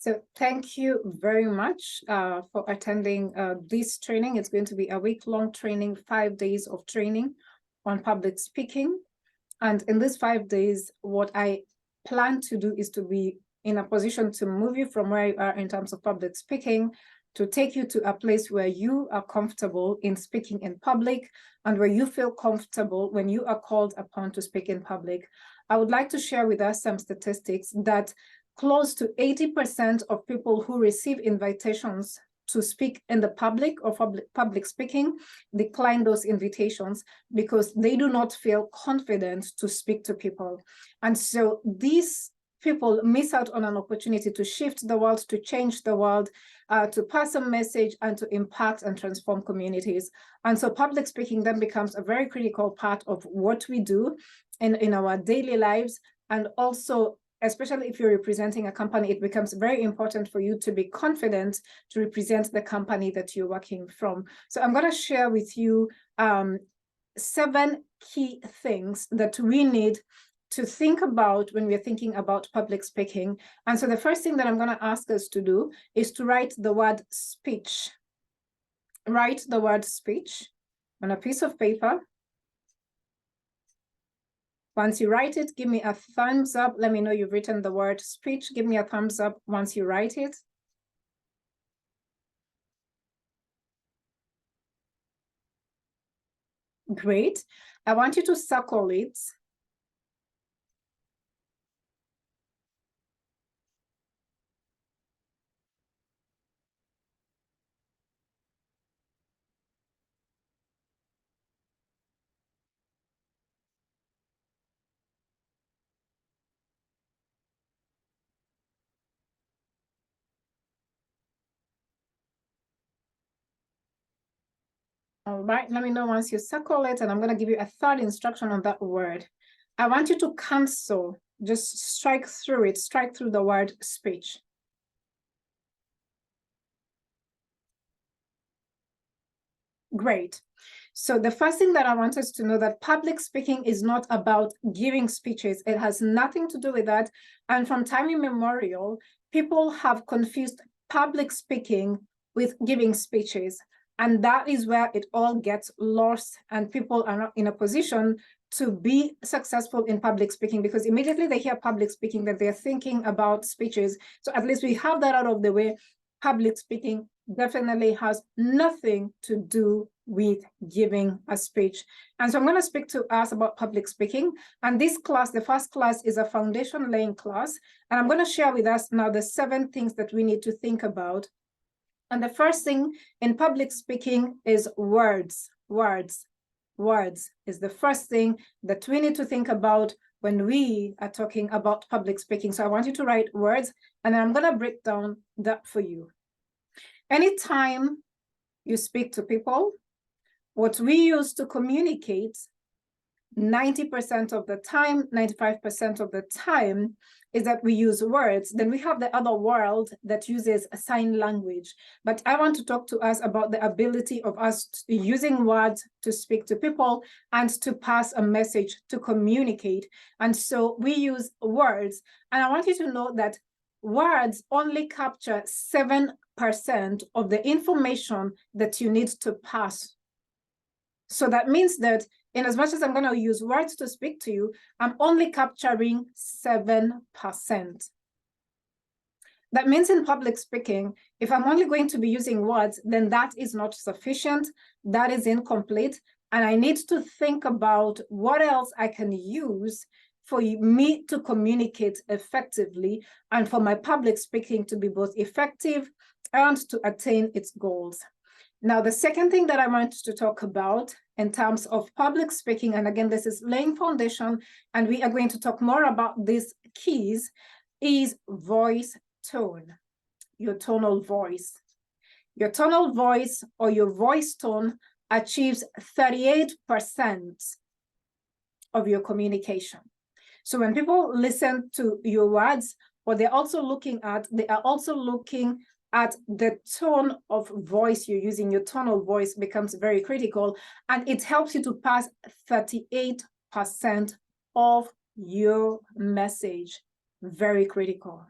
So thank you very much for attending this training. It's going to be a week-long training, 5 days of training on public speaking. And in these 5 days, what I plan to do is to be in a position to move you from where you are in terms of public speaking, to take you to a place where you are comfortable in speaking in public and where you feel comfortable when you are called upon to speak in public. I would like to share with us some statistics that close to 80% of people who receive invitations to speak in the public or public speaking decline those invitations because they do not feel confident to speak to people. And so these people miss out on an opportunity to shift the world, to change the world, to pass a message and to impact and transform communities. And so public speaking then becomes a very critical part of what we do in our daily lives. And also, especially if you're representing a company, it becomes very important for you to be confident to represent the company that you're working from. So I'm going to share with you 7 key things that we need to think about when we're thinking about public speaking. And so the first thing that I'm going to ask us to do is to write the word speech. Write the word speech on a piece of paper. Once you write it, give me a thumbs up. Let me know you've written the word speech. Give me a thumbs up once you write it. Great. I want you to circle it. All right, let me know once you circle it, and I'm going to give you a third instruction on that word. I want you to cancel, just strike through it, strike through the word speech. Great. So the first thing that I want us to know that public speaking is not about giving speeches. It has nothing to do with that. And from time immemorial, people have confused public speaking with giving speeches. And that is where it all gets lost and people are not in a position to be successful in public speaking because immediately they hear public speaking that they're thinking about speeches. So at least we have that out of the way. Public speaking definitely has nothing to do with giving a speech. And so I'm going to speak to us about public speaking. And this class, the first class, is a foundation laying class. And I'm going to share with us now the 7 things that we need to think about. And the first thing in public speaking is words. Words is the first thing that we need to think about when we are talking about public speaking. So I want you to write words, and then I'm going to break down that for you. Anytime you speak to people, what we use to communicate 90% of the time, 95% of the time, is that we use words. Then we have the other world that uses a sign language. But I want to talk to us about the ability of us using words to speak to people and to pass a message, to communicate. And so we use words. And I want you to know that words only capture 7% of the information that you need to pass. So that means that in as much as I'm going to use words to speak to you, I'm only capturing 7%. That means in public speaking, if I'm only going to be using words, then that is not sufficient, that is incomplete, and I need to think about what else I can use for me to communicate effectively and for my public speaking to be both effective and to attain its goals. Now, the second thing that I want to talk about in terms of public speaking, and again, this is laying foundation, and we are going to talk more about these keys, is voice tone, your tonal voice. Your tonal voice or your voice tone achieves 38% of your communication. So when people listen to your words, what they're also looking at, they are also looking at the tone of voice you're using. Your tonal voice becomes very critical, and it helps you to pass 38% of your message. Very critical.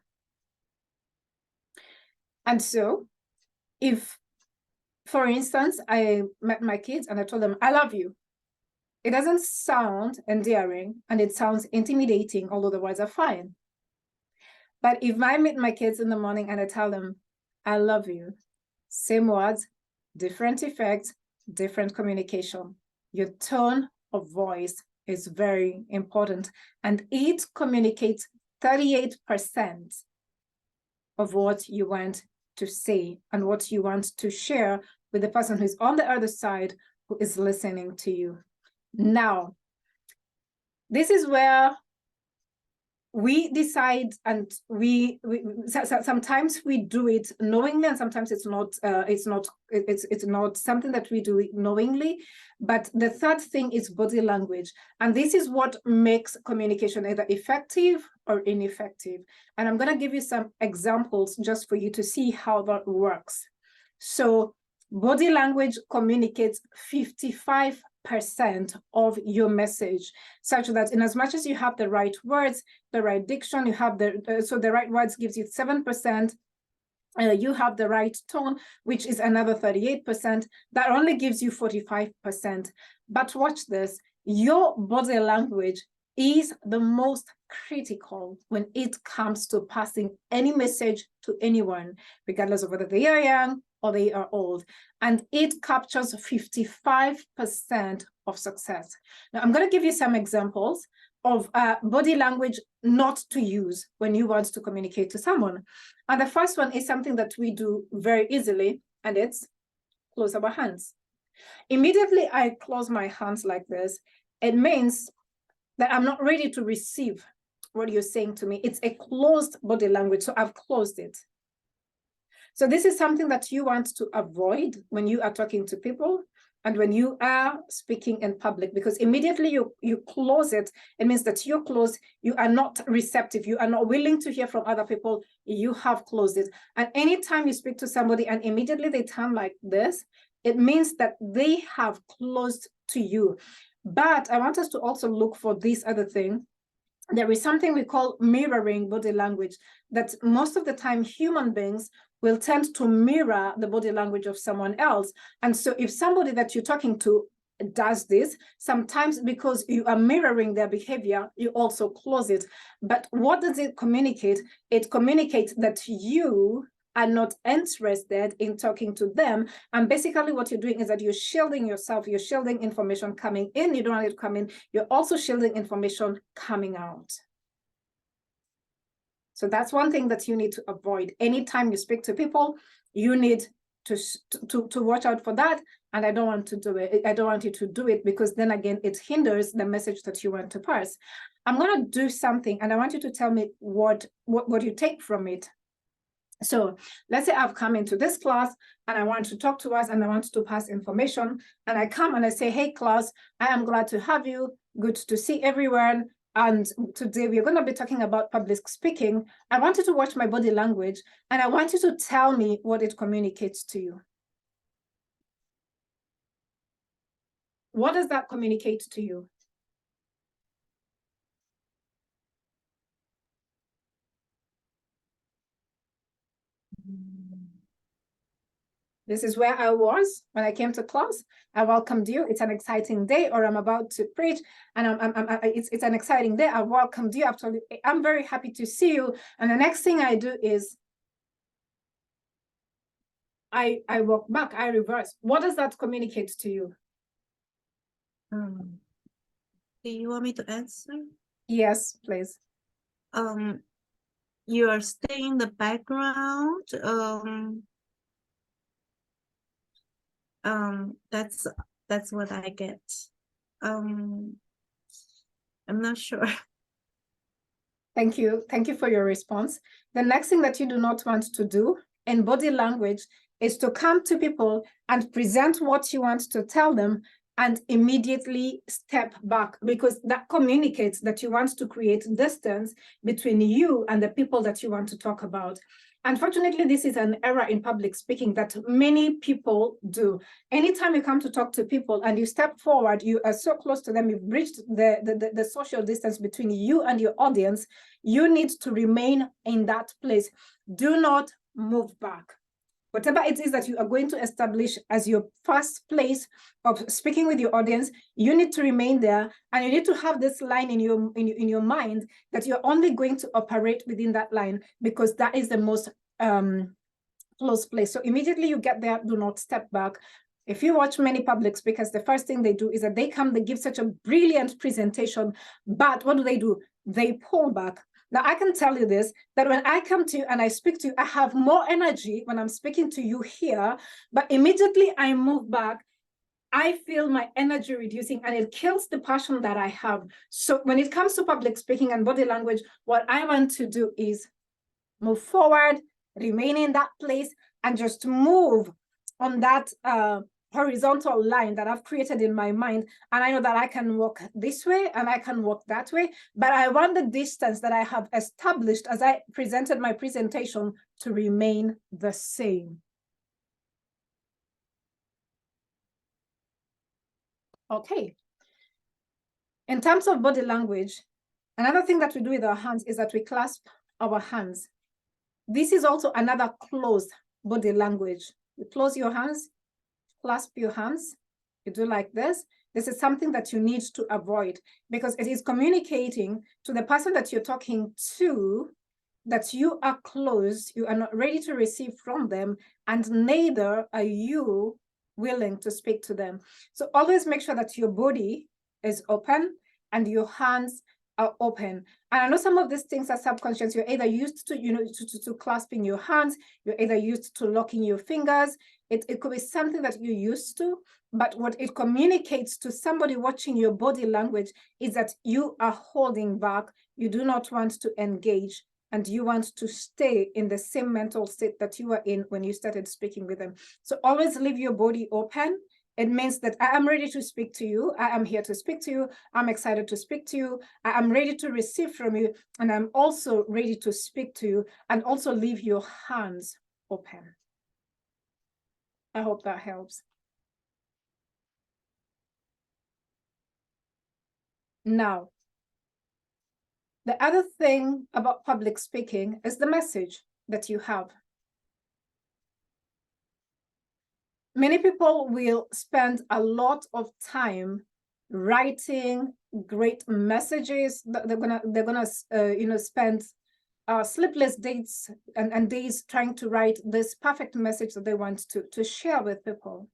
And so if, for instance, I met my kids and I told them, I love you, it doesn't sound endearing and it sounds intimidating, although the words are fine. But if I meet my kids in the morning and I tell them, I love you, same words, different effects, different communication. Your tone of voice is very important, and it communicates 38% of what you want to say and what you want to share with the person who's on the other side who is listening to you. Now, this is where we decide, and sometimes we do it knowingly, and sometimes it's not something that we do knowingly. But the third thing is body language, and this is what makes communication either effective or ineffective. And I'm going to give you some examples just for you to see how that works. So body language communicates 55% of your message, such that in as much as you have the right words, the right diction, you have so the right words gives you 7%, you have the right tone, which is another 38%, that only gives you 45%. But watch this, your body language is the most critical when it comes to passing any message to anyone, regardless of whether they are young or they are old, and it captures 55% of success. Now, I'm going to give you some examples of body language not to use when you want to communicate to someone. And the first one is something that we do very easily, and it's close our hands. Immediately I close my hands like this, it means that I'm not ready to receive what you're saying to me. It's a closed body language, so I've closed it. So this is something that you want to avoid when you are talking to people and when you are speaking in public, because immediately you close it, it means that you're closed, you are not receptive, you are not willing to hear from other people, you have closed it. And anytime you speak to somebody and immediately they turn like this, it means that they have closed to you. But I want us to also look for this other thing. There is something we call mirroring body language, that most of the time human beings will tend to mirror the body language of someone else. And so if somebody that you're talking to does this, sometimes because you are mirroring their behavior, you also close it. But what does it communicate? It communicates that you are not interested in talking to them. And basically what you're doing is that you're shielding yourself, you're shielding information coming in, you don't want it to come in, you're also shielding information coming out. So that's one thing that you need to avoid. Anytime you speak to people, you need to watch out for that. And I don't want to do it. I don't want you to do it, because then again, it hinders the message that you want to pass. I'm going to do something, and I want you to tell me what you take from it. So let's say I've come into this class and I want to talk to us and I want to pass information, and I come and I say, hey class, I am glad to have you. Good to see everyone. And today we're going to be talking about public speaking. I want you to watch my body language and I want you to tell me what it communicates to you. What does that communicate to you? This is where I was when I came to class. I welcomed you. It's an exciting day, or I'm about to preach, and it's an exciting day. I welcomed you. I'm very happy to see you. And the next thing I do is I walk back, I reverse. What does that communicate to you? Do you want me to answer? Yes, please. You are staying in the background. That's what I get. I'm not sure. Thank you for your response. The next thing that you do not want to do in body language is to come to people and present what you want to tell them and immediately step back, because that communicates that you want to create distance between you and the people that you want to talk about. Unfortunately, this is an error in public speaking that many people do. Anytime you come to talk to people and you step forward, you are so close to them, you've bridged the social distance between you and your audience. You need to remain in that place. Do not move back. Whatever it is that you are going to establish as your first place of speaking with your audience, you need to remain there, and you need to have this line in your mind that you're only going to operate within that line, because that is the most close place. So immediately you get there, do not step back. If you watch many public speakers, the first thing they do is that they give such a brilliant presentation, but what do? They pull back. Now, I can tell you this, that when I come to you and I speak to you, I have more energy when I'm speaking to you here, but immediately I move back, I feel my energy reducing, and it kills the passion that I have. So when it comes to public speaking and body language, what I want to do is move forward, remain in that place, and just move on that horizontal line that I've created in my mind. And I know that I can walk this way and I can walk that way, but I want the distance that I have established as I presented my presentation to remain the same. Okay. In terms of body language, another thing that we do with our hands is that we clasp our hands. This is also another closed body language. You close your hands, clasp your hands, you do like this. This is something that you need to avoid, because it is communicating to the person that you're talking to that you are closed, you are not ready to receive from them, and neither are you willing to speak to them. So always make sure that your body is open and your hands are open. And I know some of these things are subconscious. You're either used to, to clasping your hands, you're either used to locking your fingers. It could be something that you're used to, but what it communicates to somebody watching your body language is that you are holding back, you do not want to engage, and you want to stay in the same mental state that you were in when you started speaking with them. So always leave your body open. It means that I am ready to speak to you. I am here to speak to you. I'm excited to speak to you. I am ready to receive from you. And I'm also ready to speak to you, and also leave your hands open. I hope that helps. Now, the other thing about public speaking is the message that you have. Many people will spend a lot of time writing great messages. They're gonna spend sleepless days and days trying to write this perfect message that they want to share with people,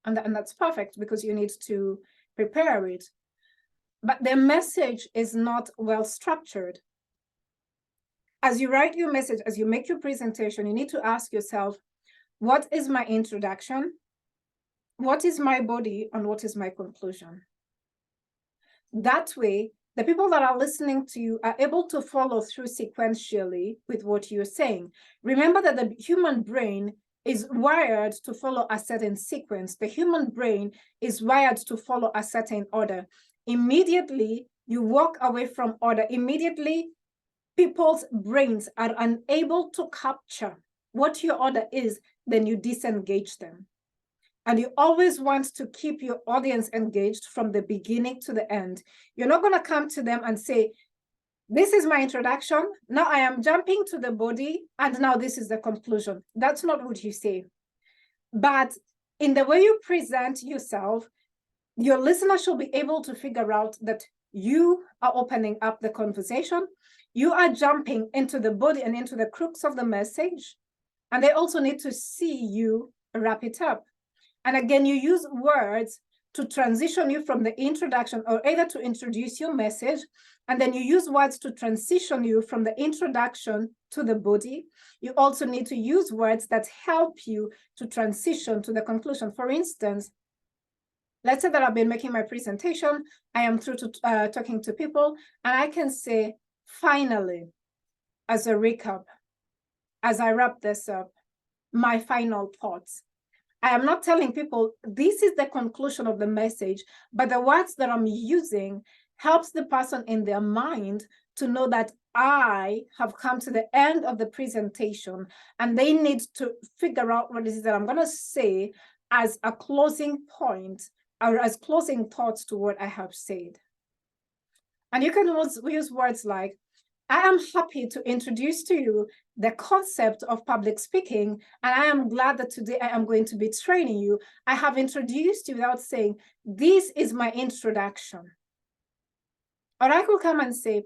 and that's perfect because you need to prepare it. But their message is not well structured. As you write your message, as you make your presentation, you need to ask yourself, what is my introduction? What is my body? And what is my conclusion? That way, the people that are listening to you are able to follow through sequentially with what you're saying. Remember that the human brain is wired to follow a certain sequence. The human brain is wired to follow a certain order. Immediately, you walk away from order. Immediately, people's brains are unable to capture what your order is, then you disengage them. And you always want to keep your audience engaged from the beginning to the end. You're not going to come to them and say, this is my introduction, now I am jumping to the body, and now this is the conclusion. That's not what you say. But in the way you present yourself, your listener should be able to figure out that you are opening up the conversation, you are jumping into the body and into the crux of the message, and they also need to see you wrap it up. And again, you use words to transition you from the introduction, or either to introduce your message, and then you use words to transition you from the introduction to the body. You also need to use words that help you to transition to the conclusion. For instance, let's say that I've been making my presentation, I am through to talking to people, and I can say, finally, as a recap, as I wrap this up, my final thoughts. I am not telling people this is the conclusion of the message, but the words that I'm using helps the person in their mind to know that I have come to the end of the presentation, and they need to figure out what it is that I'm going to say as a closing point, or as closing thoughts to what I have said. And you can use words like, I am happy to introduce to you the concept of public speaking, and I am glad that today I am going to be training you. I have introduced you without saying, this is my introduction. Or I could come and say,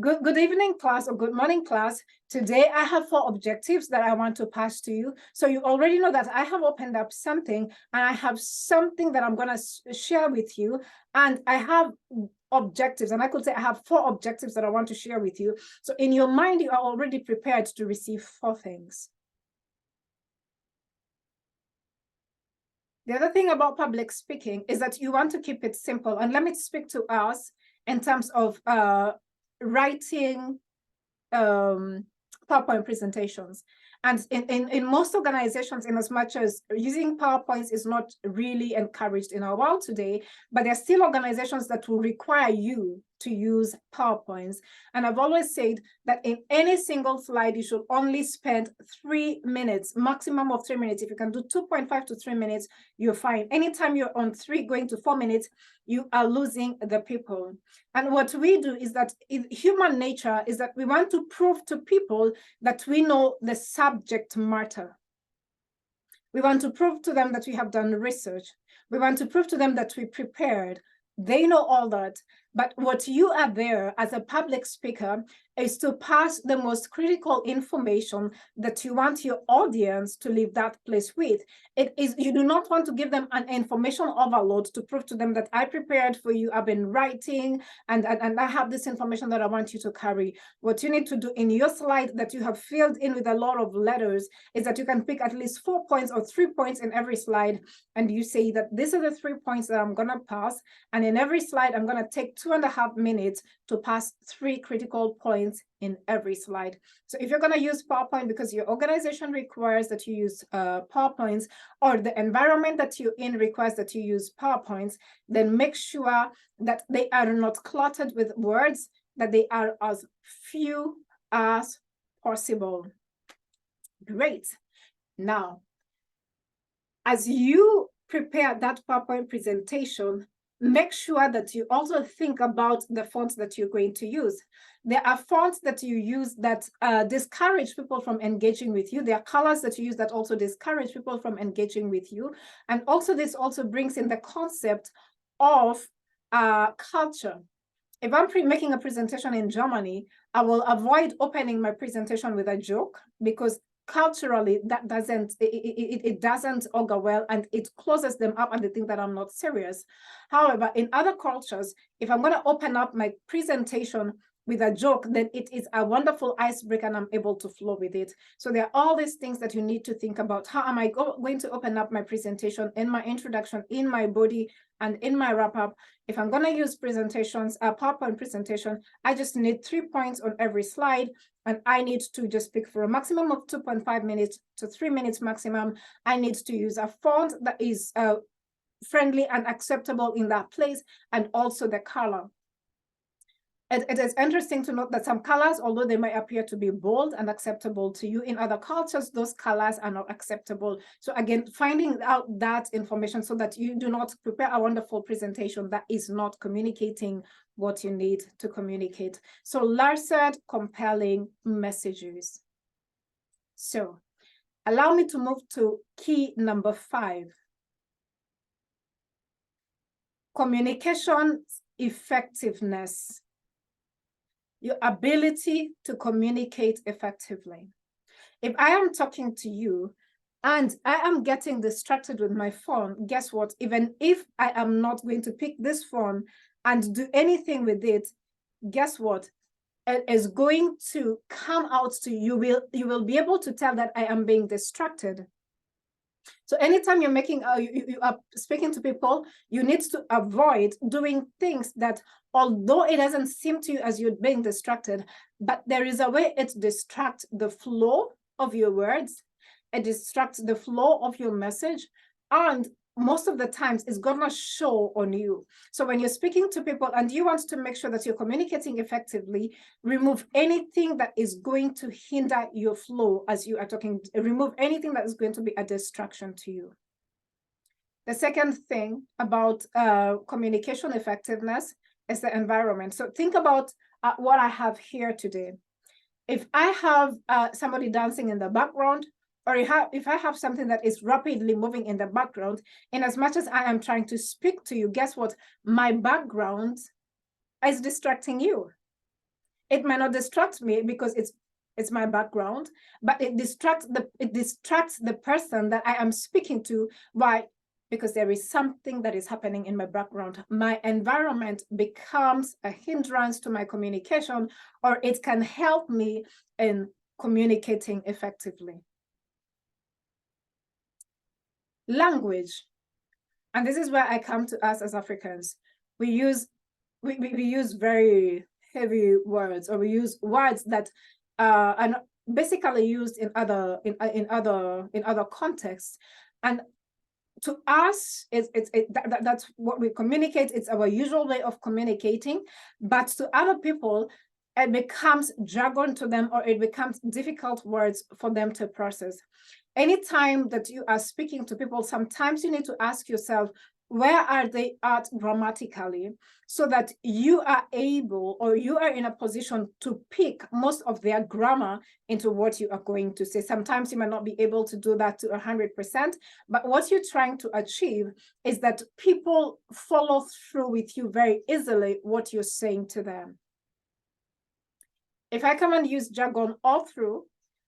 good evening, class, or good morning, class. Today, I have 4 objectives that I want to pass to you. So you already know that I have opened up something, and I have something that I'm going to share with you. And I have objectives, and I could say I have 4 objectives that I want to share with you. So in your mind, you are already prepared to receive 4 things. The other thing about public speaking is that you want to keep it simple. And let me speak to us in terms of writing PowerPoint presentations. And in most organizations, in as much as using PowerPoints is not really encouraged in our world today, but there are still organizations that will require you to use PowerPoints. And I've always said that in any single slide, you should only spend 3 minutes, maximum of 3 minutes. If you can do 2.5 to 3 minutes, you're fine. Anytime you're on 3 going to 4 minutes, you are losing the people. And what we do is that in human nature is that we want to prove to people that we know the subject matter. We want to prove to them that we have done research. We want to prove to them that we prepared. They know all that. But what you are there as a public speaker is to pass the most critical information that you want your audience to leave that place with. It is, you do not want to give them an information overload to prove to them that I prepared for you, I've been writing, and I have this information that I want you to carry. What you need to do in your slide that you have filled in with a lot of letters is that you can pick at least 4 points or 3 points in every slide, and you say that these are the 3 points that I'm gonna pass, and in every slide, I'm gonna take 2.5 minutes to pass 3 critical points in every slide. So if you're going to use PowerPoint because your organization requires that you use PowerPoints, or the environment that you're in requires that you use PowerPoints, then make sure that they are not cluttered with words, that they are as few as possible. Great. Now, as you prepare that PowerPoint presentation, make sure that you also think about the fonts that you're going to use. There are fonts that you use that discourage people from engaging with you. There are colors that you use that also discourage people from engaging with you. And also this also brings in the concept of culture. If I'm making a presentation in Germany, I will avoid opening my presentation with a joke, because culturally that doesn't it doesn't augur well, and it closes them up and they think that I'm not serious. However, in other cultures, if I'm going to open up my presentation with a joke, then it is a wonderful icebreaker and I'm able to flow with it. So there are all these things that you need to think about. How am I going to open up my presentation, in my introduction, in my body, and in my wrap-up? If I'm going to use presentations, a PowerPoint presentation, I just need 3 points on every slide, and I need to just speak for a maximum of 2.5 minutes to 3 minutes maximum. I need to use a font that is friendly and acceptable in that place, and also the color. It is interesting to note that some colors, although they might appear to be bold and acceptable to you, in other cultures, those colors are not acceptable. So again, finding out that information so that you do not prepare a wonderful presentation that is not communicating what you need to communicate. So Lars said, compelling messages. So allow me to move to key number 5. Communication effectiveness. Your ability to communicate effectively. If I am talking to you and I am getting distracted with my phone, guess what? Even if I am not going to pick this phone and do anything with it, guess what? It is going to come out to you. You will be able to tell that I am being distracted. So anytime you're making, you are speaking to people, you need to avoid doing things that, although it doesn't seem to you as you're being distracted, but there is a way it distracts the flow of your words, it distracts the flow of your message, and most of the times it's gonna show on you. So when you're speaking to people and you want to make sure that you're communicating effectively, remove anything that is going to hinder your flow as you are talking. Remove anything that is going to be a distraction to you. The second thing about communication effectiveness is the environment. So think about what I have here today. If I have somebody dancing in the background, or if I have something that is rapidly moving in the background, in as much as I am trying to speak to you, guess what? My background is distracting you. It might not distract me because it's my background, but it distracts the person that I am speaking to. Why? Because there is something that is happening in my background. My environment becomes a hindrance to my communication, or it can help me in communicating effectively. Language. And this is where I come to us as Africans. We use very heavy words, or we use words that are basically used in other contexts. And to us, that's what we communicate. It's our usual way of communicating. But to other people, it becomes jargon to them, or it becomes difficult words for them to process. Anytime that you are speaking to people, sometimes you need to ask yourself, where are they at grammatically, so that you are able, or you are in a position to pick most of their grammar into what you are going to say. Sometimes you might not be able to do that to 100%, but what you're trying to achieve is that people follow through with you very easily what you're saying to them. If I come and use jargon all through,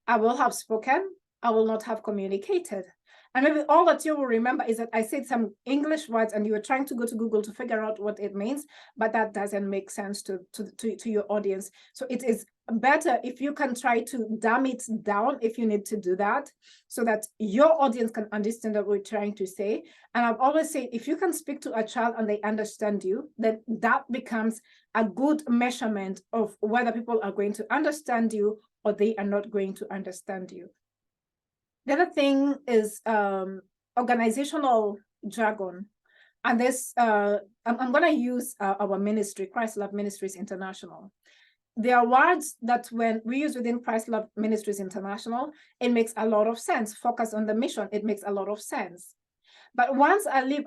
I will have spoken, I will not have communicated. And maybe all that you will remember is that I said some English words and you were trying to go to Google to figure out what it means, but that doesn't make sense to your audience. So it is better if you can try to dumb it down if you need to do that, so that your audience can understand what we're trying to say. And I've always said, if you can speak to a child and they understand you, then that becomes a good measurement of whether people are going to understand you or they are not going to understand you. The other thing is organizational jargon. And this, I'm going to use our ministry, Christ Love Ministries International. There are words that when we use within Christ Love Ministries International, it makes a lot of sense. Focus on the mission, it makes a lot of sense. But once I leave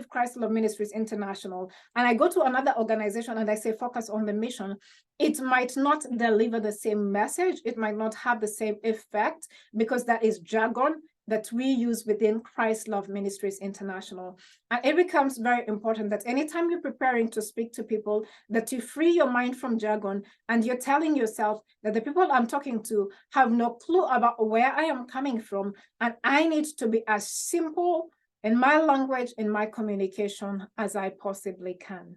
Christ Love Ministries International and I go to another organization and I say focus on the mission, it might not deliver the same message. It might not have the same effect, because that is jargon that we use within Christ Love Ministries International. And it becomes very important that anytime you're preparing to speak to people, that you free your mind from jargon and you're telling yourself that the people I'm talking to have no clue about where I am coming from, and I need to be as simple in my language, in my communication, as I possibly can.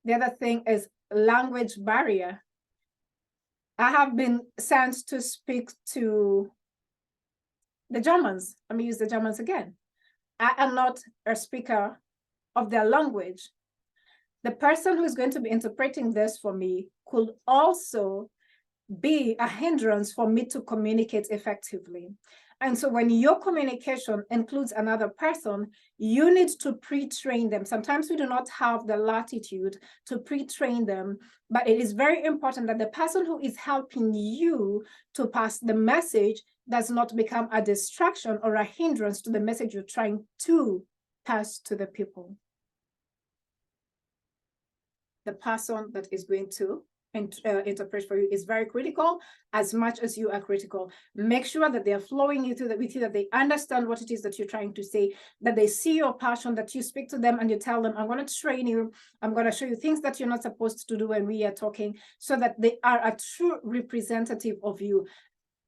The other thing is language barrier. I have been sent to speak to the Germans. Let me use the Germans again. I am not a speaker of their language. The person who is going to be interpreting this for me could also be a hindrance for me to communicate effectively. And so when your communication includes another person, you need to pre-train them. Sometimes we do not have the latitude to pre-train them, but it is very important that the person who is helping you to pass the message does not become a distraction or a hindrance to the message you're trying to pass to the people. The person that is going to interpret for you is very critical, as much as you are critical. Make sure that they are flowing with you, that they understand what it is that you're trying to say, that they see your passion, that you speak to them and you tell them, I'm going to train you, I'm going to show you things that you're not supposed to do when we are talking, so that they are a true representative of you.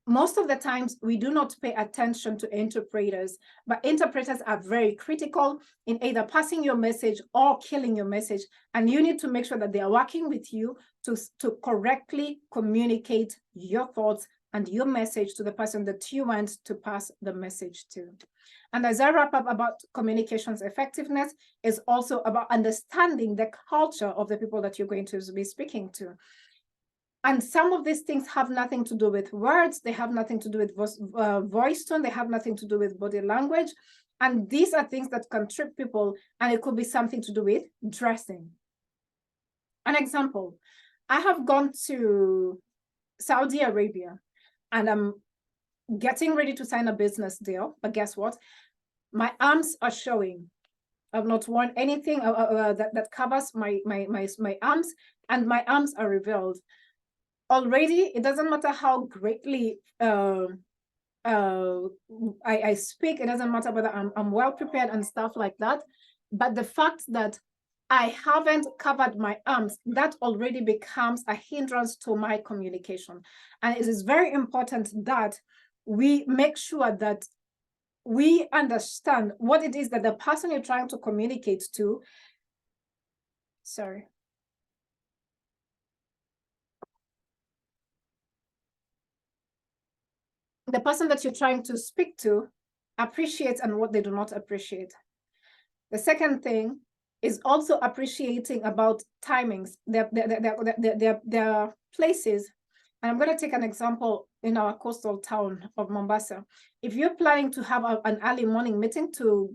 Most of the times we do not pay attention to interpreters, but interpreters are very critical in either passing your message or killing your message. And you need to make sure that they are working with you to correctly communicate your thoughts and your message to the person that you want to pass the message to. And as I wrap up about communications effectiveness, is also about understanding the culture of the people that you're going to be speaking to. And some of these things have nothing to do with words. They have nothing to do with voice tone. They have nothing to do with body language. And these are things that can trip people. And it could be something to do with dressing. An example, I have gone to Saudi Arabia and I'm getting ready to sign a business deal. But guess what? My arms are showing. I've not worn anything that covers my arms, and my arms are revealed. Already, it doesn't matter how greatly I speak, it doesn't matter whether I'm well prepared and stuff like that. But the fact that I haven't covered my arms, that already becomes a hindrance to my communication. And it is very important that we make sure that we understand what it is that the person you're trying to communicate to, the person that you're trying to speak to appreciates and what they do not appreciate. The second thing is also appreciating about timings. There are places, and I'm going to take an example in our coastal town of Mombasa. If you're planning to have an early morning meeting to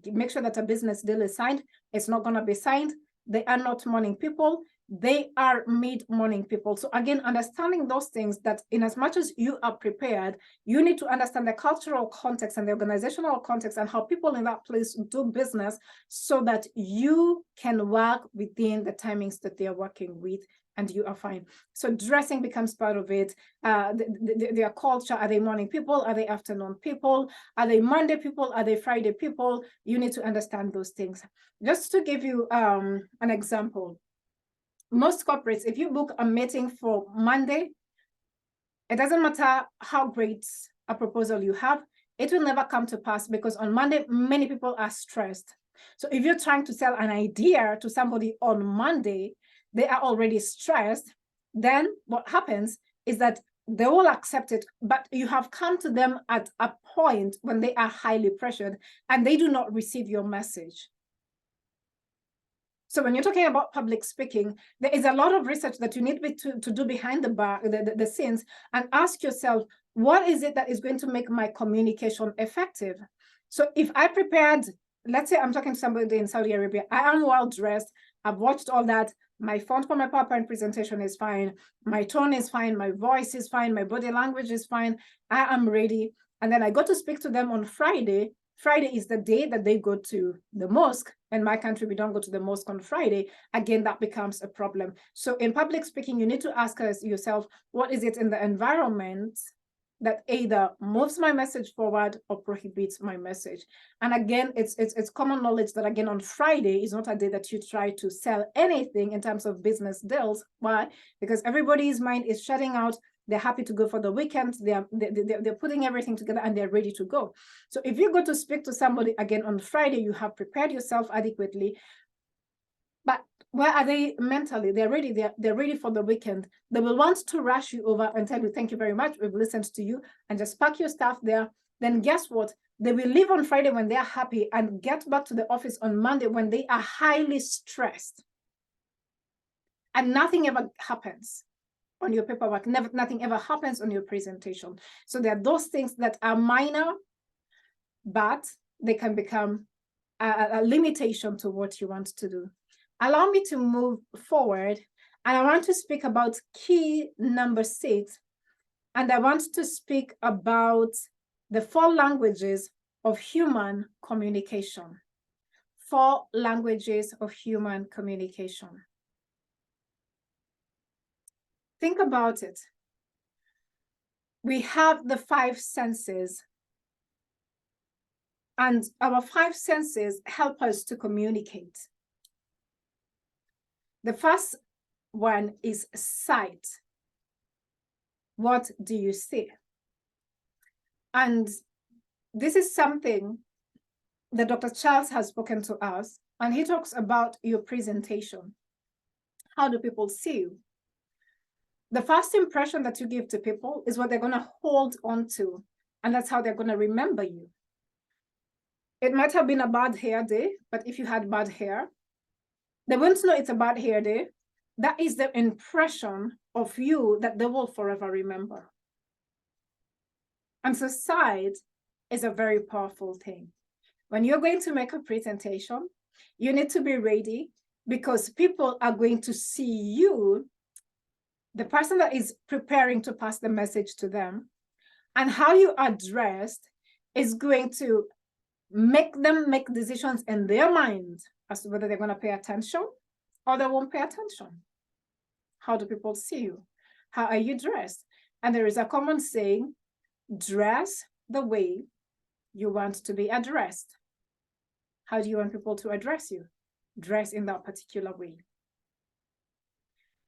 make sure that a business deal is signed, it's not going to be signed. They are not morning people. They are mid-morning people. So again, understanding those things, that in as much as you are prepared, you need to understand the cultural context and the organizational context and how people in that place do business, so that you can work within the timings that they are working with, and you are fine. So dressing becomes part of it. Their culture, are they morning people? Are they afternoon people? Are they Monday people? Are they Friday people? You need to understand those things. Just to give you an example, most corporates, if you book a meeting for Monday, it doesn't matter how great a proposal you have, it will never come to pass, because on Monday, many people are stressed. So if you're trying to sell an idea to somebody on Monday, they are already stressed, then what happens is that they will accept it, but you have come to them at a point when they are highly pressured and they do not receive your message. So when you're talking about public speaking, there is a lot of research that you need to do behind the scenes, and ask yourself, what is it that is going to make my communication effective? So if I prepared, let's say I'm talking to somebody in Saudi Arabia, I am well dressed, I've watched all that, my font for my PowerPoint presentation is fine, my tone is fine, my voice is fine, my body language is fine, I am ready. And then I go to speak to them on Friday. Friday is the day that they go to the mosque. In my country, we don't go to the mosque on Friday. Again, that becomes a problem. So in public speaking, you need to ask yourself, what is it in the environment that either moves my message forward or prohibits my message? And again, it's common knowledge that, again, on Friday is not a day that you try to sell anything in terms of business deals. Why? Because everybody's mind is shutting out. They're happy to go for the weekend. They're putting everything together and they're ready to go. So if you go to speak to somebody again on Friday, you have prepared yourself adequately. But where are they mentally? They're ready. They're ready for the weekend. They will want to rush you over and tell you, thank you very much, we've listened to you, and just pack your stuff there. Then guess what? They will leave on Friday when they're happy and get back to the office on Monday when they are highly stressed. And nothing ever happens on your paperwork. Nothing ever happens on your presentation. So there are those things that are minor, but they can become a limitation to what you want to do. Allow me to move forward, and I want to speak about key number 6, and I want to speak about the 4 languages of human communication. 4 languages of human communication. Think about it. We have the 5 senses, and our 5 senses help us to communicate. The first one is sight. What do you see? And this is something that Dr. Charles has spoken to us, and he talks about your presentation. How do people see you? The first impression that you give to people is what they're going to hold on to, and that's how they're going to remember you. It might have been a bad hair day, but if you had bad hair, they won't know it's a bad hair day. That is the impression of you that they will forever remember. And so sight is a very powerful thing. When you're going to make a presentation, you need to be ready, because people are going to see you, the person that is preparing to pass the message to them, and how you are dressed is going to Make them make decisions in their mind as to whether they're going to pay attention or they won't pay attention. How do people see you? How are you dressed? And there is a common saying, dress the way you want to be addressed. How do you want people to address you? Dress in that particular way.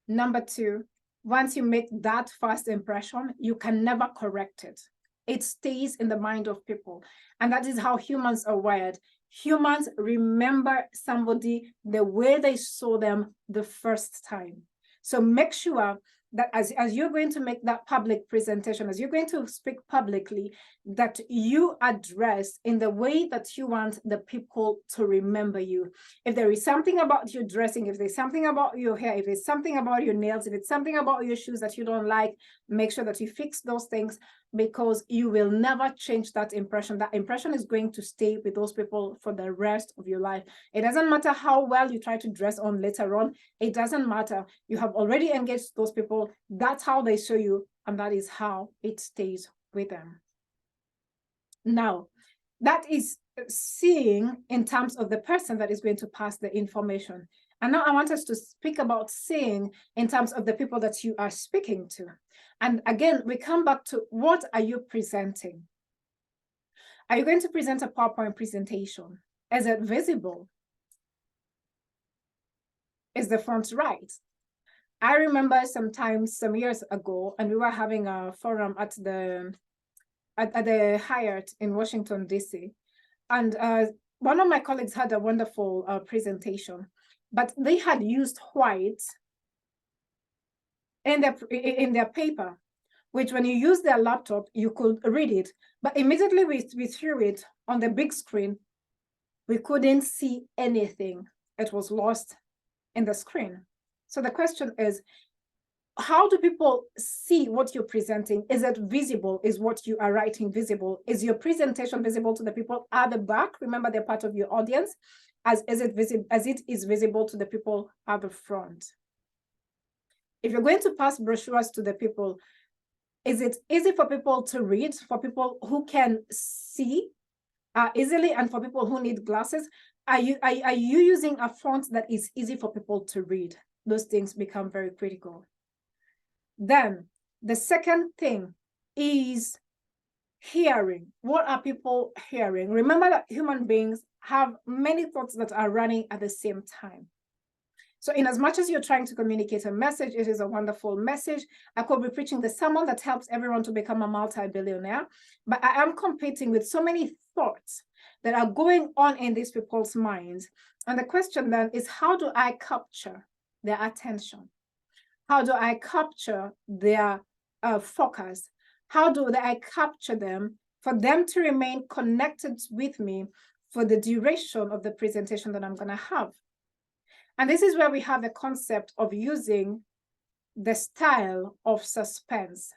Number two, once you make that first impression, you can never correct it. It stays in the mind of people. And that is how humans are wired. Humans remember somebody the way they saw them the first time. So make sure that as you're going to make that public presentation, as you're going to speak publicly, that you address in the way that you want the people to remember you. If there is something about your dressing, if there's something about your hair, if there's something about your nails, if it's something about your shoes that you don't like, make sure that you fix those things, because you will never change that impression. That impression is going to stay with those people for the rest of your life. It doesn't matter how well you try to dress on later on. It doesn't matter. You have already engaged those people. That's how they show you, and that is how it stays with them. Now, that is seeing in terms of the person that is going to pass the information. And now I want us to speak about seeing in terms of the people that you are speaking to. And again, we come back to, what are you presenting? Are you going to present a PowerPoint presentation? Is it visible? Is the font right? I remember some years ago, and we were having a forum at the Hyatt in Washington, D.C. And one of my colleagues had a wonderful presentation, but they had used white in their paper, which when you use their laptop, you could read it. But immediately we threw it on the big screen, we couldn't see anything. It was lost in the screen. So the question is, how do people see what you're presenting? Is it visible? Is what you are writing visible? Is your presentation visible to the people at the back? Remember, they're part of your audience. As it is visible to the people at the front. If you're going to pass brochures to the people, is it easy for people to read, for people who can see easily, and for people who need glasses? Are you using a font that is easy for people to read? Those things become very critical. Then the second thing is hearing. What are people hearing? Remember that human beings have many thoughts that are running at the same time. So in as much as you're trying to communicate a message, it is a wonderful message. I could be preaching the sermon that helps everyone to become a multi-billionaire, but I am competing with so many thoughts that are going on in these people's minds. And the question then is, how do I capture their attention? How do I capture their focus? How do I capture them for them to remain connected with me for the duration of the presentation that I'm going to have? And this is where we have the concept of using the style of suspense.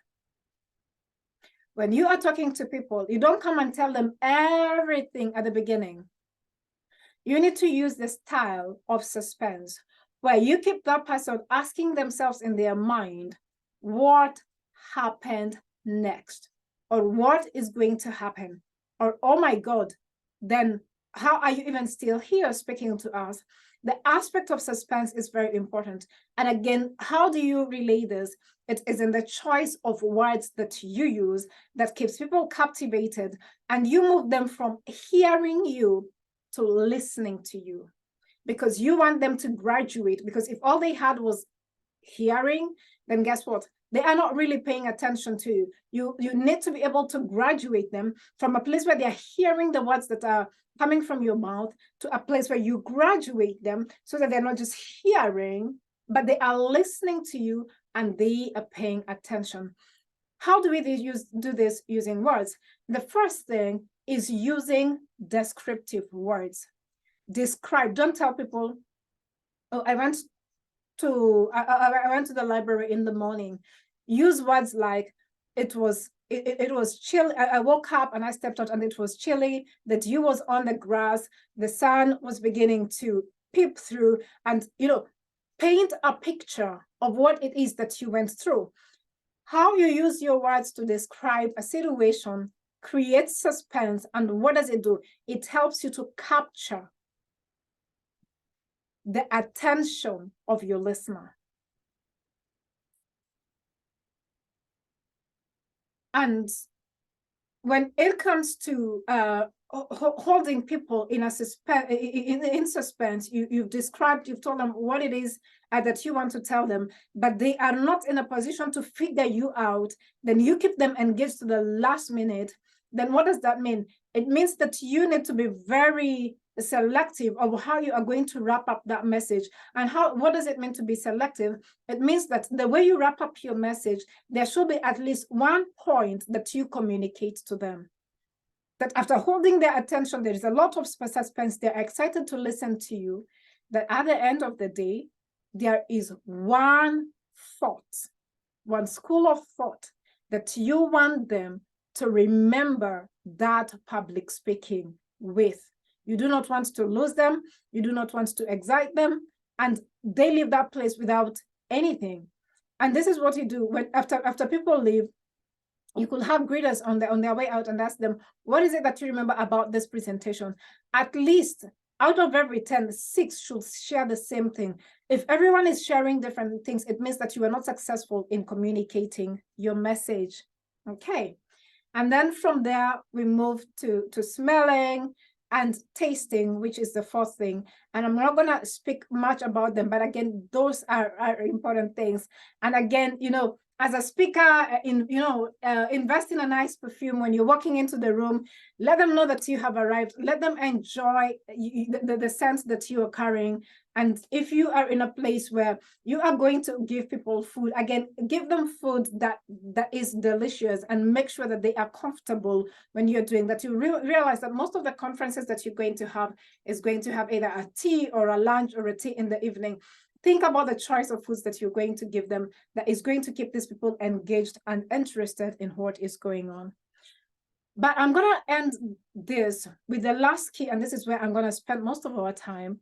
When you are talking to people, you don't come and tell them everything at the beginning. You need to use the style of suspense, where you keep that person asking themselves in their mind, what happened next? Or what is going to happen? Or, oh my God, then how are you even still here speaking to us? The aspect of suspense is very important. And again, how do you relay this? It is in the choice of words that you use that keeps people captivated, and you move them from hearing you to listening to you, because you want them to graduate. Because if all they had was hearing, then guess what? They are not really paying attention to you. You need to be able to graduate them from a place where they're hearing the words that are coming from your mouth to a place where you graduate them, so that they're not just hearing, but they are listening to you and they are paying attention. How do we do this using words? The first thing is using descriptive words. Describe. Don't tell people, oh, I went to the library in the morning. Use words like, it was chill. I woke up and I stepped out and it was chilly. The dew was on the grass. The sun was beginning to peep through, and paint a picture of what it is that you went through. How you use your words to describe a situation creates suspense. And what does it do? It helps you to capture the attention of your listener. And when it comes to holding people in a suspense, you've told them what it is that you want to tell them, but they are not in a position to figure you out, then you keep them engaged to the last minute. Then what does that mean? It means that you need to be very selective of how you are going to wrap up that message. And what does it mean to be selective? It means that the way you wrap up your message, there should be at least one point that you communicate to them. That after holding their attention, there is a lot of suspense, they're excited to listen to you, that at the end of the day, there is one thought, one school of thought that you want them to remember that public speaking with. You do not want to lose them. You do not want to excite them. And they leave that place without anything. And this is what you do when after people leave. You could have greeters on their way out and ask them, what is it that you remember about this presentation? At least out of every 10, 6 should share the same thing. If everyone is sharing different things, it means that you are not successful in communicating your message. Okay. And then from there, we move to smelling and tasting, which is the fourth thing. And I'm not going to speak much about them, but again, those are important things. And again, as a speaker, invest in a nice perfume when you're walking into the room. Let them know that you have arrived. Let them enjoy the sense that you are carrying. And if you are in a place where you are going to give people food, again, give them food that is delicious, and make sure that they are comfortable when you're doing that. You realize that most of the conferences that you're going to have is going to have either a tea or a lunch or a tea in the evening. Think about the choice of foods that you're going to give them that is going to keep these people engaged and interested in what is going on. But I'm going to end this with the last key, and this is where I'm going to spend most of our time.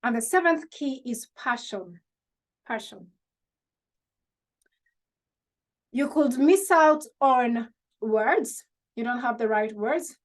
And the 7th key is passion. Passion. You could miss out on words. You don't have the right words.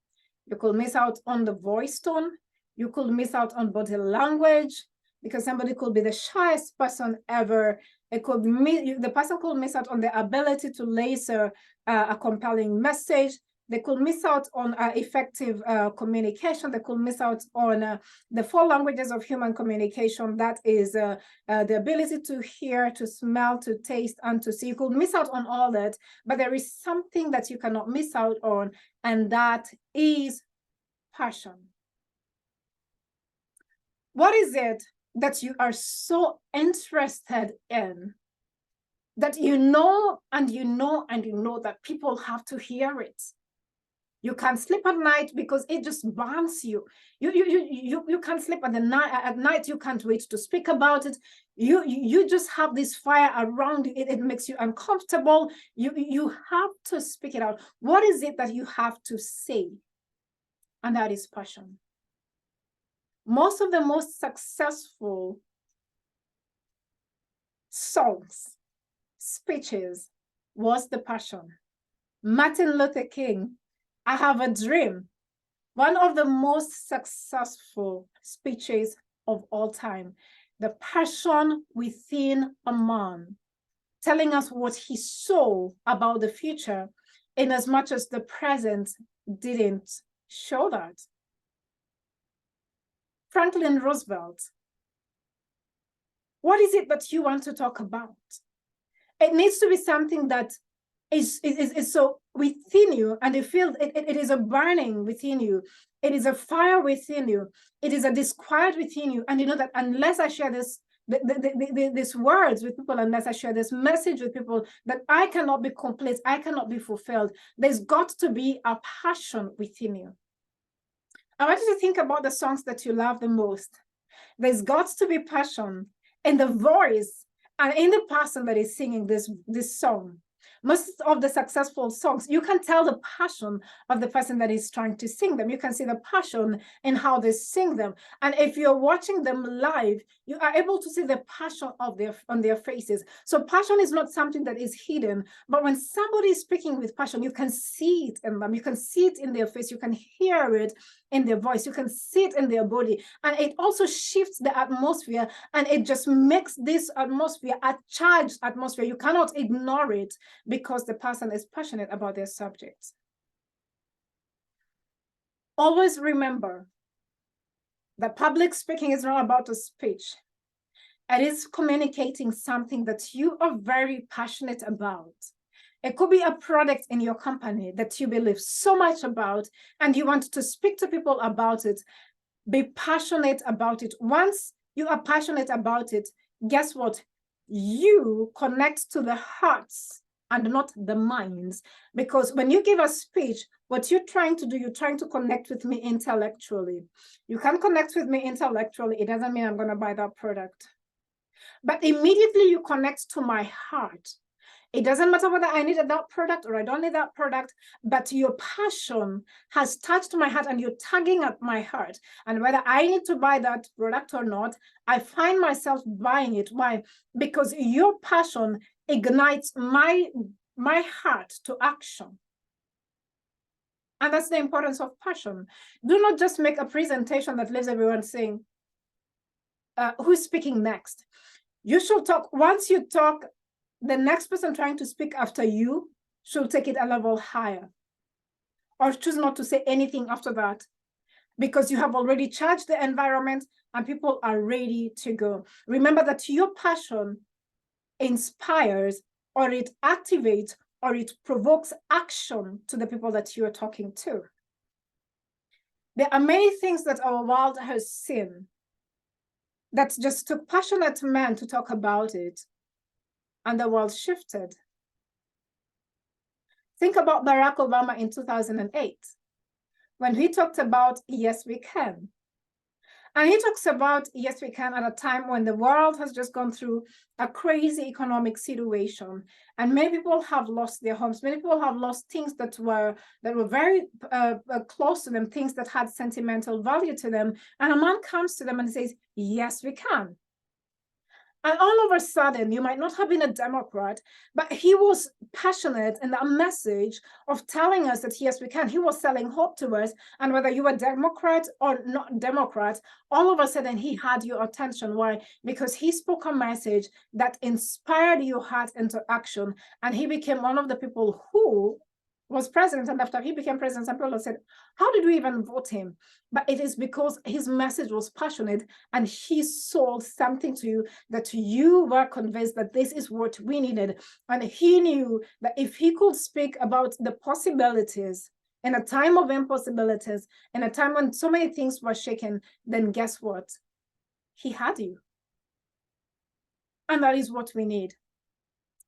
You could miss out on the voice tone. You could miss out on body language, because somebody could be the shyest person ever. The person could miss out on the ability to laser a compelling message. They could miss out on effective communication. They could miss out on the 4 languages of human communication. That is the ability to hear, to smell, to taste, and to see. You could miss out on all that, but there is something that you cannot miss out on, and that is passion. What is it that you are so interested in that you know that people have to hear it? You can't sleep at night because it just burns you. You can't sleep at night. You can't wait to speak about it. You just have this fire around you. It makes you uncomfortable. You have to speak it out. What is it that you have to say? And that is passion. Most of the most successful songs, speeches, was the passion. Martin Luther King, I Have a Dream, one of the most successful speeches of all time. The passion within a man, telling us what he saw about the future, in as much as the present didn't show that. Franklin Roosevelt, what is it that you want to talk about? It needs to be something that is so within you, and you feel it is a burning within you. It is a fire within you. It is a disquiet within you. And you know that unless I share these words with people, unless I share this message with people, that I cannot be complete, I cannot be fulfilled. There's got to be a passion within you. I want you to think about the songs that you love the most. There's got to be passion in the voice and in the person that is singing this song. Most of the successful songs, you can tell the passion of the person that is trying to sing them. You can see the passion in how they sing them. And if you're watching them live, you are able to see the passion of on their faces. So passion is not something that is hidden, but when somebody is speaking with passion, you can see it in them. You can see it in their face. You can hear it in their voice. You can see it in their body. And it also shifts the atmosphere, and it just makes this atmosphere a charged atmosphere. You cannot ignore it because the person is passionate about their subject. Always remember that public speaking is not about a speech. It is communicating something that you are very passionate about. It could be a product in your company that you believe so much about, and you want to speak to people about it. Be passionate about it. Once you are passionate about it, guess what? You connect to the hearts and not the minds. Because when you give a speech, what you're trying to do, you're trying to connect with me intellectually. You can connect with me intellectually. It doesn't mean I'm going to buy that product. But immediately you connect to my heart. It doesn't matter whether I needed that product or I don't need that product, but your passion has touched my heart and you're tugging at my heart. And whether I need to buy that product or not, I find myself buying it. Why? Because your passion ignites my heart to action. And that's the importance of passion. Do not just make a presentation that leaves everyone saying, who's speaking next? You should talk. Once you talk, the next person trying to speak after you should take it a level higher, or choose not to say anything after that, because you have already charged the environment and people are ready to go. Remember that your passion inspires, or it activates, or it provokes action to the people that you're talking to. There are many things that our world has seen that just took passionate men to talk about it, and the world shifted. Think about Barack Obama in 2008, when he talked about yes, we can. And he talks about yes, we can at a time when the world has just gone through a crazy economic situation, and many people have lost their homes. Many people have lost things that were very close to them, things that had sentimental value to them. And a man comes to them and says, yes, we can. And all of a sudden, you might not have been a Democrat, but he was passionate in that message of telling us that, yes, we can. He was selling hope to us. And whether you were Democrat or not Democrat, all of a sudden he had your attention. Why? Because he spoke a message that inspired your heart into action. And he became one of the people who was president. And after he became president, some people said, how did we even vote him? But it is because his message was passionate, and he sold something to you that you were convinced that this is what we needed. And he knew that if he could speak about the possibilities in a time of impossibilities, in a time when so many things were shaken, then guess what? He had you. And that is what we need.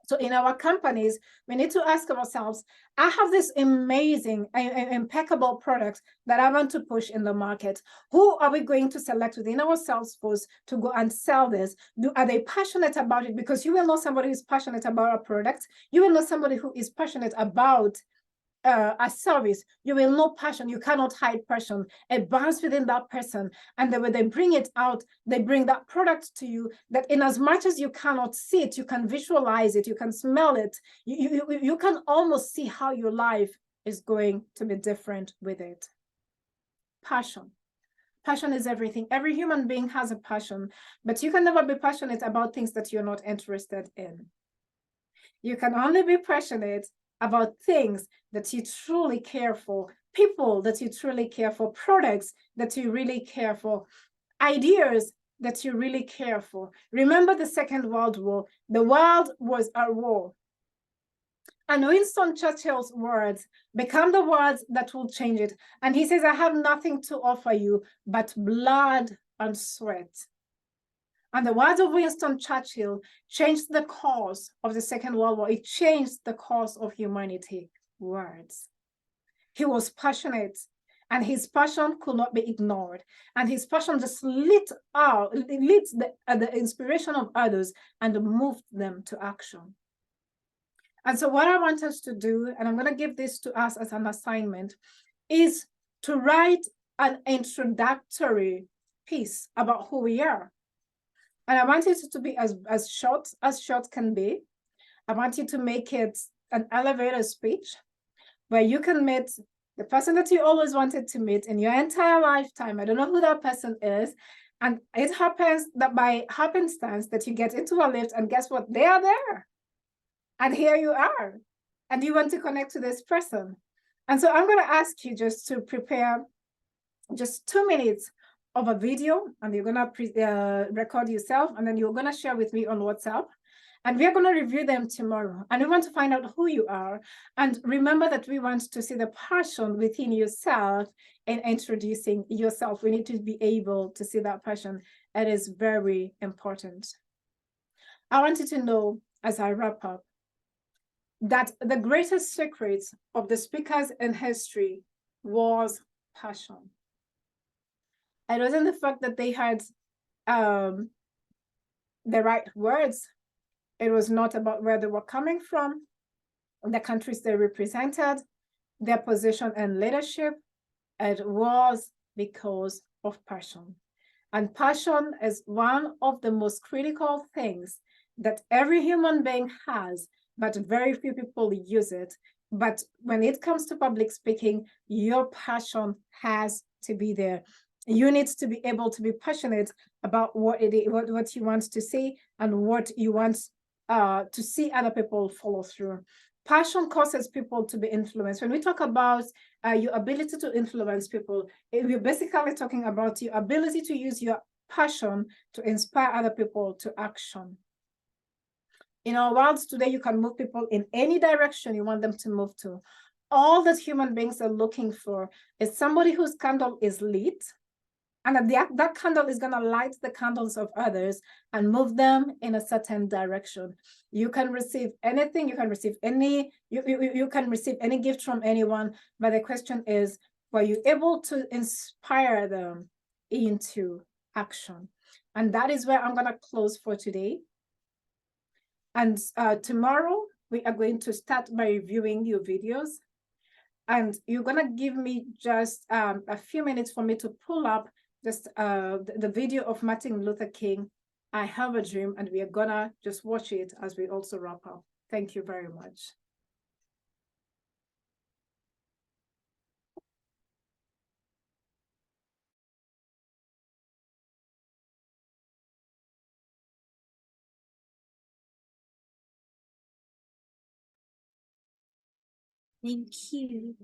So in our companies, we need to ask ourselves, I have this amazing, impeccable product that I want to push in the market. Who are we going to select within our sales force to go and sell this? Are they passionate about it? Because you will know somebody who is passionate about a product. You will know somebody who is passionate about a service. You will know passion. You cannot hide passion. It burns within that person. And then when they bring it out, they bring that product to you, that in as much as you cannot see it, you can visualize it, you can smell it, you can almost see how your life is going to be different with it. Passion. Passion is everything. Every human being has a passion, but you can never be passionate about things that you're not interested in. You can only be passionate about things that you truly care for, people that you truly care for, products that you really care for, ideas that you really care for. Remember the Second World War. The world was at war. And Winston Churchill's words become the words that will change it. And he says, I have nothing to offer you but blood and sweat. And the words of Winston Churchill changed the course of the Second World War. It changed the course of humanity. Words. He was passionate, and his passion could not be ignored. And his passion just lit the inspiration of others and moved them to action. And so what I want us to do, and I'm going to give this to us as an assignment, is to write an introductory piece about who we are. And I want it to be as short can be. I want you to make it an elevator speech where you can meet the person that you always wanted to meet in your entire lifetime. I don't know who that person is. And it happens that by happenstance that you get into a lift and guess what? They are there. And here you are. And you want to connect to this person. And so I'm going to ask you just to prepare just 2 minutes of a video, and you're going to record yourself, and then you're going to share with me on WhatsApp. And we are going to review them tomorrow. And we want to find out who you are. And remember that we want to see the passion within yourself in introducing yourself. We need to be able to see that passion. It is very important. I want you to know, as I wrap up, that the greatest secret of the speakers in history was passion. It wasn't the fact that they had the right words. It was not about where they were coming from, the countries they represented, their position in leadership. It was because of passion. And passion is one of the most critical things that every human being has, but very few people use it. But when it comes to public speaking, your passion has to be there. You need to be able to be passionate about what it is, what you want to say, and what you want to see other people follow through. Passion causes people to be influenced. When we talk about your ability to influence people, we're basically talking about your ability to use your passion to inspire other people to action. In our world today, you can move people in any direction you want them to move to. All that human beings are looking for is somebody whose candle is lit, and that candle is going to light the candles of others and move them in a certain direction. You can receive anything, you can receive any, you can receive any gift from anyone, but the question is, were you able to inspire them into action? And that is where I'm going to close for today. And tomorrow we are going to start by reviewing your videos. And you're going to give me just a few minutes for me to pull up just the video of Martin Luther King, I Have a Dream, and we are going to just watch it as we also wrap up. Thank you very much. Thank you.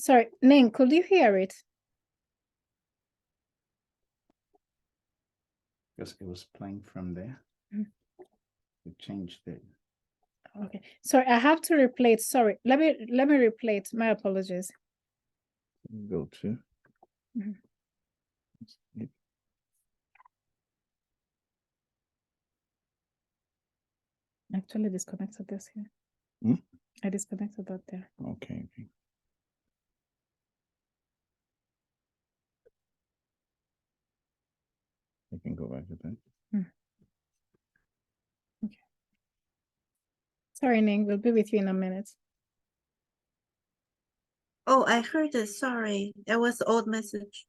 Sorry, Ning, could you hear it? Because it was playing from there. Mm. We changed it. Okay, sorry, I have to replay it. Sorry, let me replay it. My apologies. Go to. Mhm. It- Actually disconnected this here. Hmm? I disconnected that there. Okay. Okay. I can go back to that. Sorry, Ning, we'll be with you in a minute. Oh, I heard it. Sorry. That was the old message.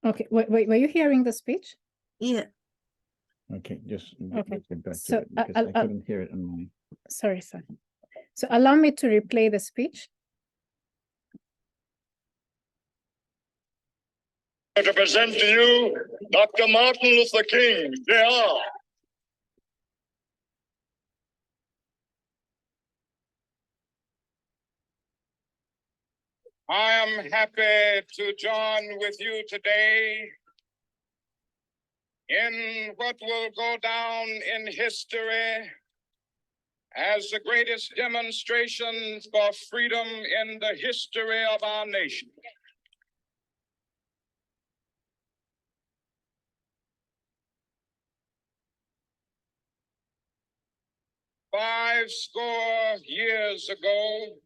Okay, wait, were you hearing the speech? Yeah. Okay, just Okay, get back so, to it because I couldn't hear it on my. Sorry, sir. So allow me to replay the speech. To present to you Dr. Martin Luther King, Jr. I am happy to join with you today in what will go down in history as the greatest demonstration for freedom in the history of our nation. Five score years ago,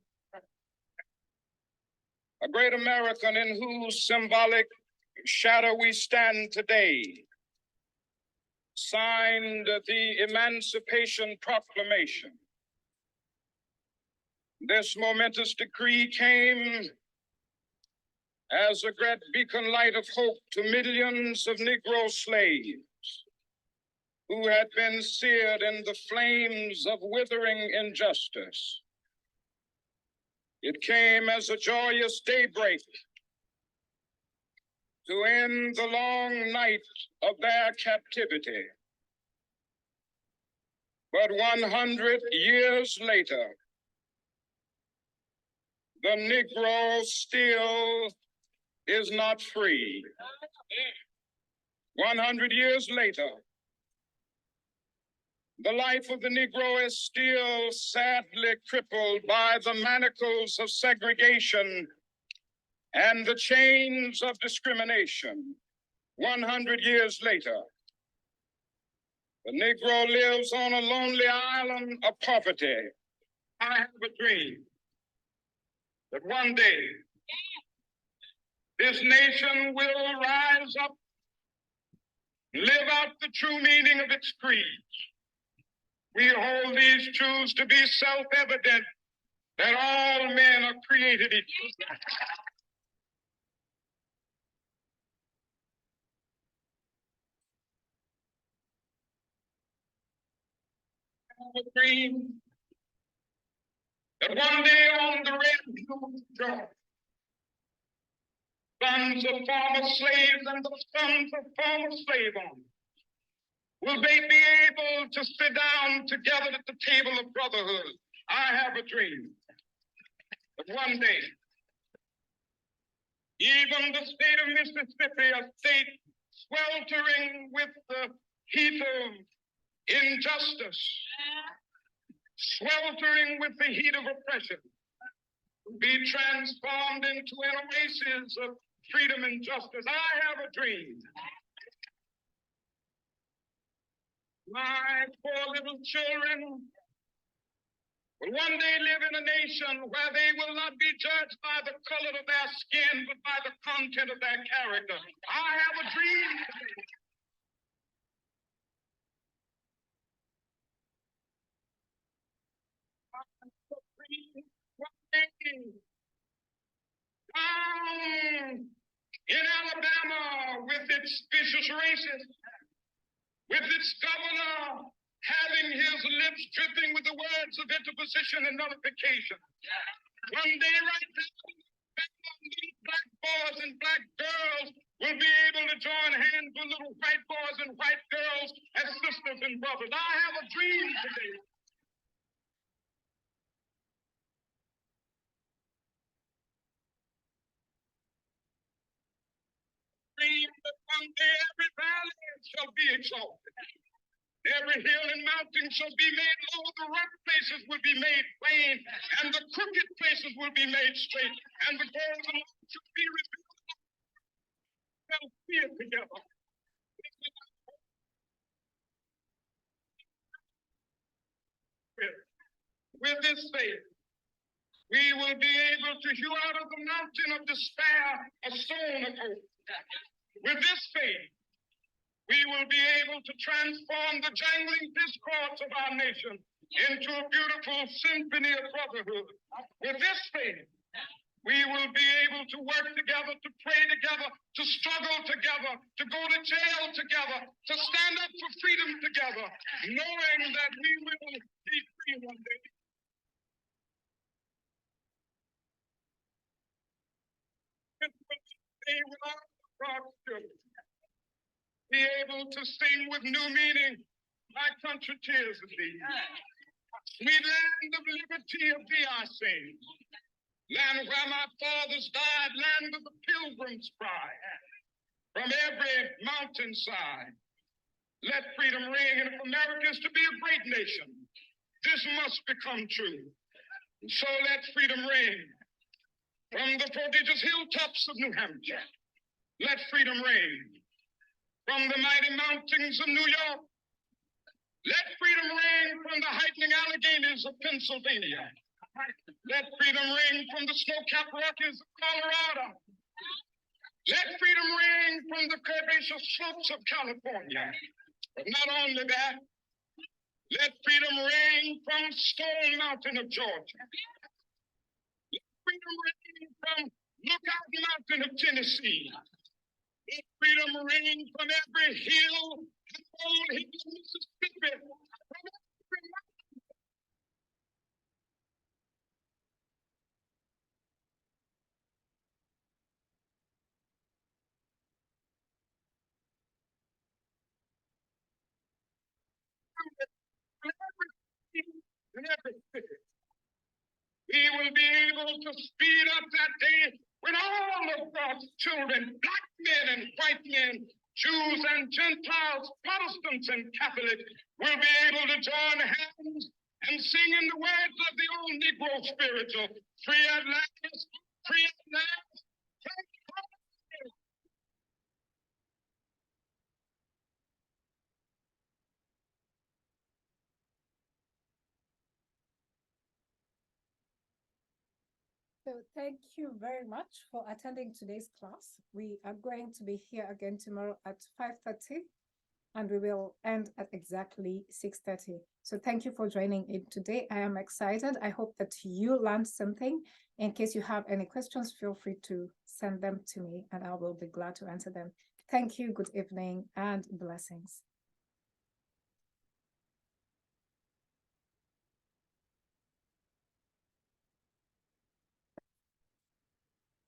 a great American in whose symbolic shadow we stand today signed the Emancipation Proclamation. This momentous decree came as a great beacon light of hope to millions of Negro slaves who had been seared in the flames of withering injustice. It came as a joyous daybreak to end the long night of their captivity. But 100 years later, the Negro still is not free. 100 years later, the life of the Negro is still sadly crippled by the manacles of segregation and the chains of discrimination. 100 years later, the Negro lives on a lonely island of poverty. I have a dream that one day this nation will rise up, live out the true meaning of its creed. We hold these truths to be self-evident that all men are created equal. I have a dream that one day on the red hills of Georgia, sons of former slaves and the sons of former slave owners will they be able to sit down together at the table of brotherhood. I have a dream that one day, even the state of Mississippi, a state sweltering with the heat of injustice, sweltering with the heat of oppression, be transformed into an oasis of freedom and justice. I have a dream. My poor little children will one day live in a nation where they will not be judged by the color of their skin, but by the content of their character. I have a dream. In Alabama, with its vicious racists, with its governor having his lips dripping with the words of interposition and nullification. One day, right now, these black boys and black girls will be able to join hands with little white boys and white girls as sisters and brothers. I have a dream today. one day every valley shall be exalted. Every hill and mountain shall be made low, the rough places will be made plain, and the crooked places will be made straight, and the goals of the Lord shall be revealed. Shall see it together. With this faith, we will be able to hew out of the mountain of despair a stone of hope. With this faith, we will be able to transform the jangling discords of our nation into a beautiful symphony of brotherhood. With this faith, we will be able to work together, to pray together, to struggle together, to go to jail together, to stand up for freedom together, knowing that we will be free one day. Be able to sing with new meaning, my country tears of thee. Sweet land of liberty of thee I sing. Land where my fathers died, land of the pilgrim's pride. From every mountainside, let freedom ring. And if America is to be a great nation, this must become true. So let freedom ring. From the prodigious hilltops of New Hampshire, let freedom ring. From the mighty mountains of New York, let freedom ring. From the heightening Alleghenies of Pennsylvania, let freedom ring. From the snow-capped Rockies of Colorado, let freedom ring. From the curvaceous slopes of California. But not only that, let freedom ring from Stone Mountain of Georgia. Let freedom ring from Lookout Mountain of Tennessee. Let freedom ring from every hill and old hill of Mississippi. From every mountain. In every city, we will be able to speed up that day when all of God's children, black men and white men, Jews and Gentiles, Protestants and Catholics, will be able to join hands and sing in the words of the old Negro spiritual, free at last, free at last. Thank you. So thank you very much for attending today's class. We are going to be here again tomorrow at 5:30 and we will end at exactly 6:30. So thank you for joining in today. I am excited. I hope that you learned something. In case you have any questions, feel free to send them to me and I will be glad to answer them. Thank you, good evening, and blessings.